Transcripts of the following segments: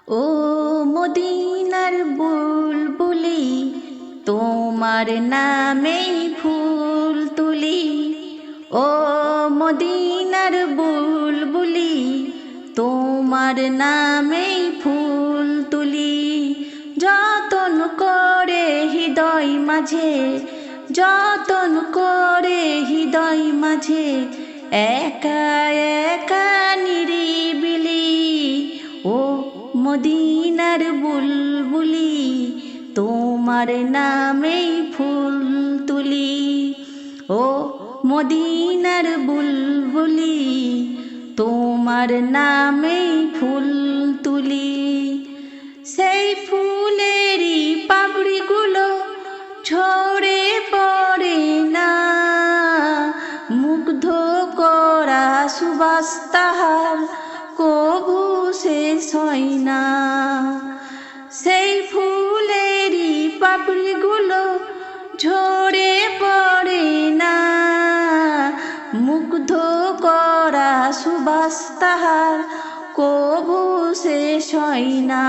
ও মদিনার বুলবুলি, তোমার নামেই ফুল তুলি। ও মদিনার বুলবুলি, তোমার নামেই ফুল তুলি। যতন করে হৃদয় মাঝে, যতন করে হৃদয় মাঝে, একা একা নিরিবিলি। ও মদিনার বুলবুলি, তোমার নামেই ফুল তুলি। ও মদিনার বুলবুলি, তোমার নামেই ফুল তুলি। সেই ফুলেরই পাপড়িগুলো ঝরে পড়ে না, মুগ্ধ করা সুবাস তাহার কভু শেষ হয় না। সেই ফুলেরই পাপড়িগুলো ঝরে পড়ে না, মুগ্ধ করা সুবাস তাহার কভু শেষ হয় না।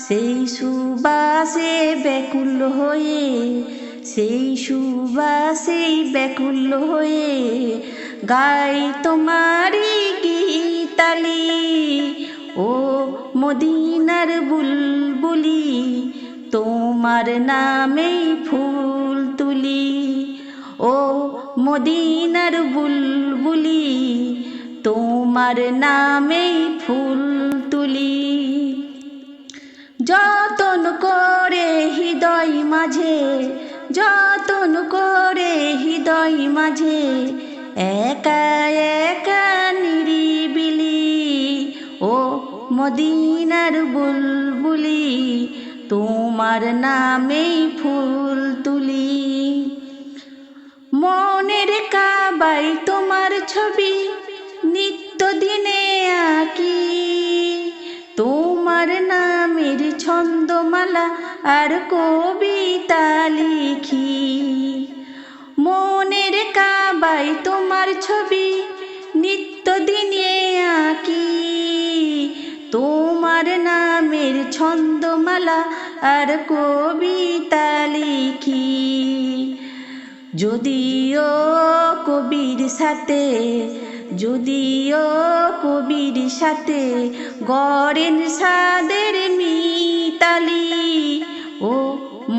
সেই সুবাসে ব্যাকুল হয়ে, সেই সুবাসে ব্যাকুল হয়ে গাই তোমারি গীতালি। ও মদিনার বুলবুলি, তোমার নামেই ফুল তুলি। ও মদিনার বুলবুলি, তোমার নামেই ফুল তুলি। যতন করে হৃদয় মাঝে, যতন করে হৃদয় মাঝে, একা একা নিরিবিলি। ও মদিনার বুলবুলি, তোমার নামেই ফুল তুলি। মনের কাবায় তোমার ছবি নিত্য দিনে আঁকি, তোমার নামের ছন্দমালা আর কবিতা লিখি। মনের কাবায় তোমার ছবি নিত্য দিনে আঁকি, তোমার নামের ছন্দমালা আর কবিতা লিখি। যদিও কবির সাথে, যদিও কবির সাথে গড়েন সাদের মিতালি। ও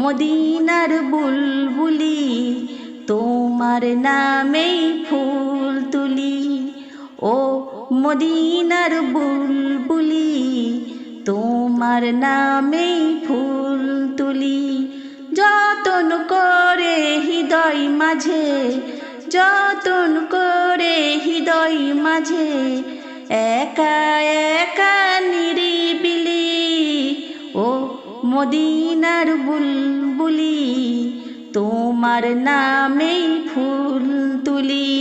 মদিনার বুলবুলি, তোমার নামেই ফুল তুলি। ও মদিনার বুলবুলি, তোমার নামেই ফুল তুলি। যতন করে হৃদয় মাঝে, যতন করে হৃদয় মাঝে, একা একা নিরিবিলি। ও মদিনার বুলবুলি, তোমার নামেই ফুল তুলি।